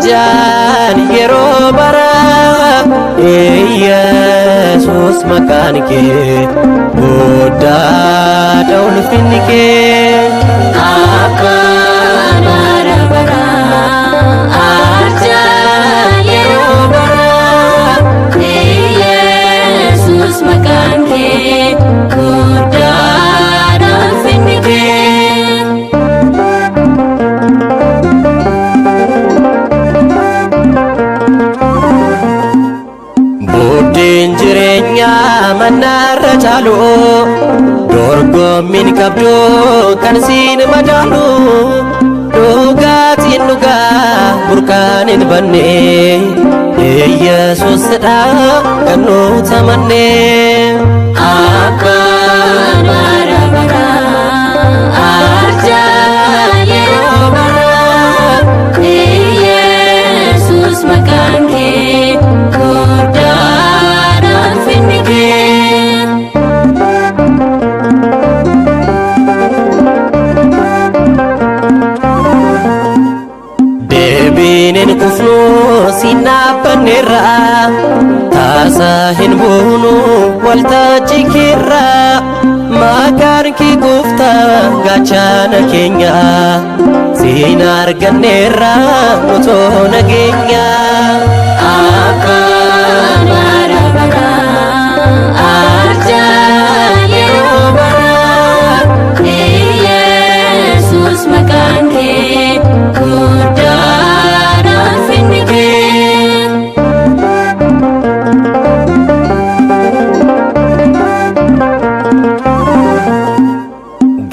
arjaan yeroo bara Yesus maqaan kee guddaadha ulfinni kee Abbaan bara bara arjaan yeroo bara Yesus maqaan kee guddaadha ulfinni kee Buddeen jireenyaa mannaarra caalu dorgommiin qabdu kan siin madaalu dhugaatiin dhugaa burqaan hin banne Yesuusidha kan nuti amanne Abbaan bara bara arjaan yeroo bara Yesus maqaan kee guddaadha ulfinni kee deebiin hin kufnu siin dhaabbanneerra taasaa hin buunu waltajjii keerra maqaan kee gooftaa gaachana keenya siin arganneerra utoo nageenya Abbaan bara bara arjaan yeroo bara Yesus maqaan kee guddaadha ulfinni kee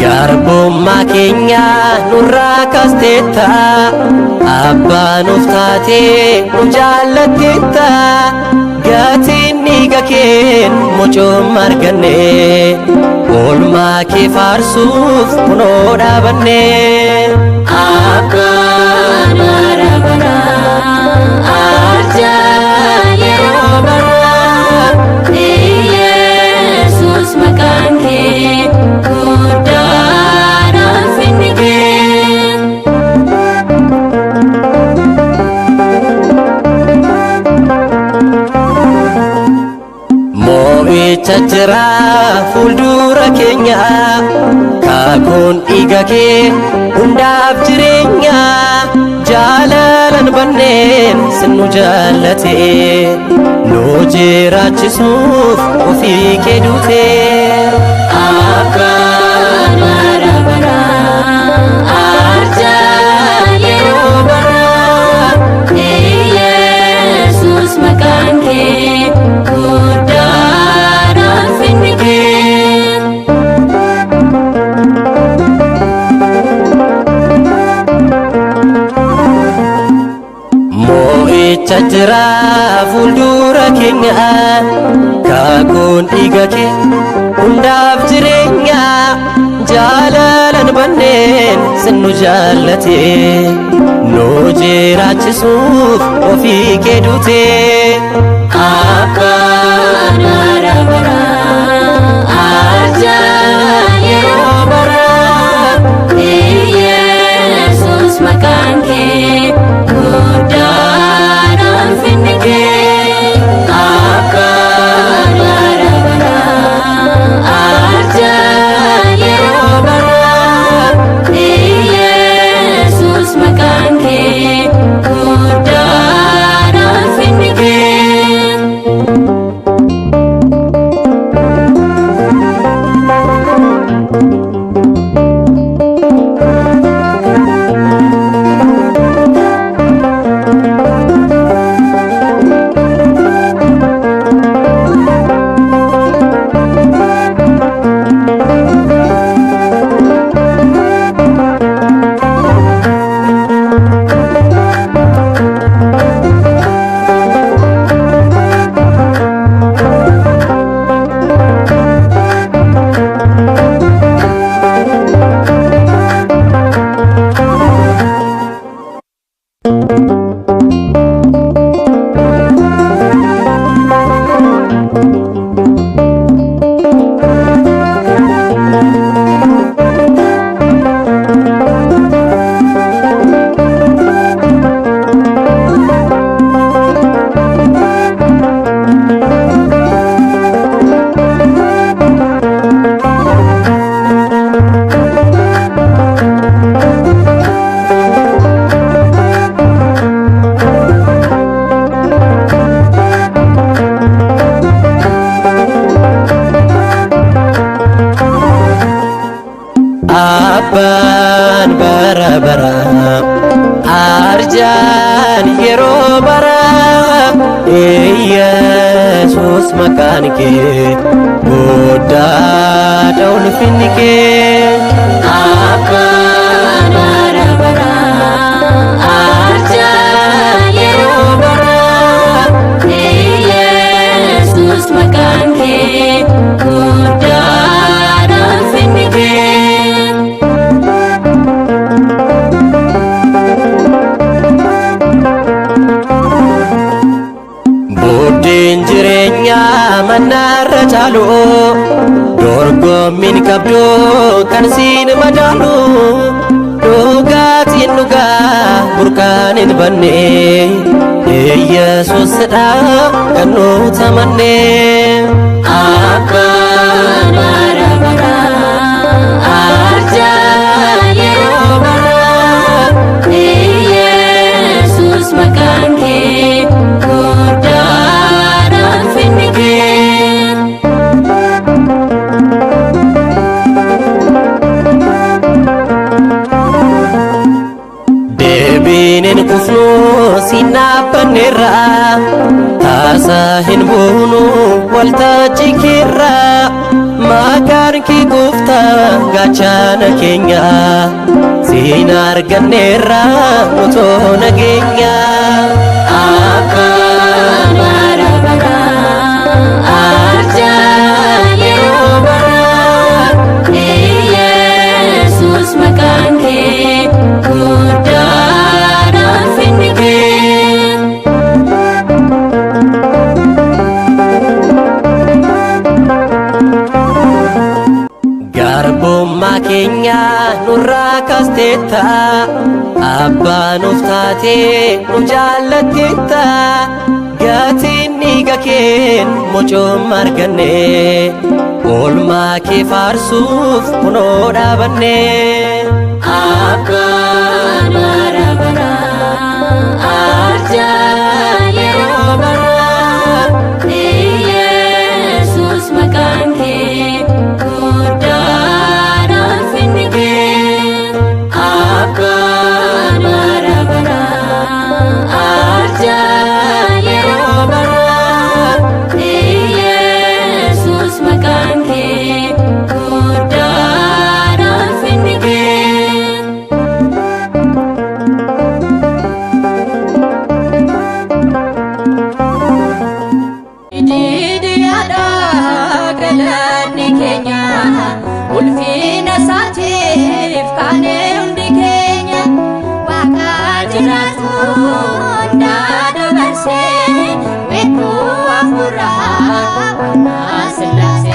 garbummaa keenya nurraa kaasteetta abbaa nuuf taatee nu jaallatteetta gatiin dhiiga keen mucuma arganne oolmaa kee faarsuuf kunoo dhaabanne Abbaan bara bara arjaan yeroo bara Yesus maqaan kee guddaadha ulfinni kee moo'icha jira fuuldura keenya kaakuun dhiiga kee hundaaf jireenya jaalalan banneen sin nu jaallate nu jiraachisuuf ofii kee duute Abbaan bara bara arjaan yeroo bara Yesus maqaan kee guddaadha ulfinni kee moo'icha jira fuuldura keenya kaakuun dhiiga kee hundaaf jireenya jaalalan banneen sin nu jaallate nu jiraachisuuf ofii kee duute Abbaan bara bara arjaan yeroo bara Yesus maqaan kee guddaadha ulfinni kee Abbaan bara bara arjaan yeroo bara Yesus maqaan kee guddaadha ulfinni kee arjaan yeroo bara Yesus maqaan kee guddaadha ulfinni kee Akkaan bara bara arjaan yeroo bara Yesus maqaan kee guddaadha ulfinni kee Buddeen jireenyaa mannaarra caalu dorgommiin qabdu kan siin madaalu dhugaatiin dhugaa burqaan hin banne Yesuusidha kan nuti amanne Akkaan bara bara arjaan yeroo bara Yesus maqaan kee guddaadha ulfinni kee deebiin hin kufnu siin dhaabbanneerra taasaa hin buunu waltajjii keerra maqaan kee gooftaa gaachana keenya siin arganneerra utoo nageenya Akkaan bara bara arjaan yeroo bara Yesus maqaan kee guddaadha ulfinni kee garbummaa keenya nurraa kaasteetta abbaa nuuf taatee nu jaallatteetta gatiin dhiiga keen mocoom arganne oolmaa kee faarsuuf kunoo dhaabanne Akkaan bara bara arjaan yeroo bara Yesus maqaan kee guddaadha ulfinni kee Akkaan bara bara arjaan yeroo bara Yesus maqaan kee guddaadha ulfinni kee Didiyaadha galanni keenya ulfina isaatiif kaanee hundi keenya Waaqa jiraatu hundaa dabarsee beekuu hafuuraa Waaqa Sillaasee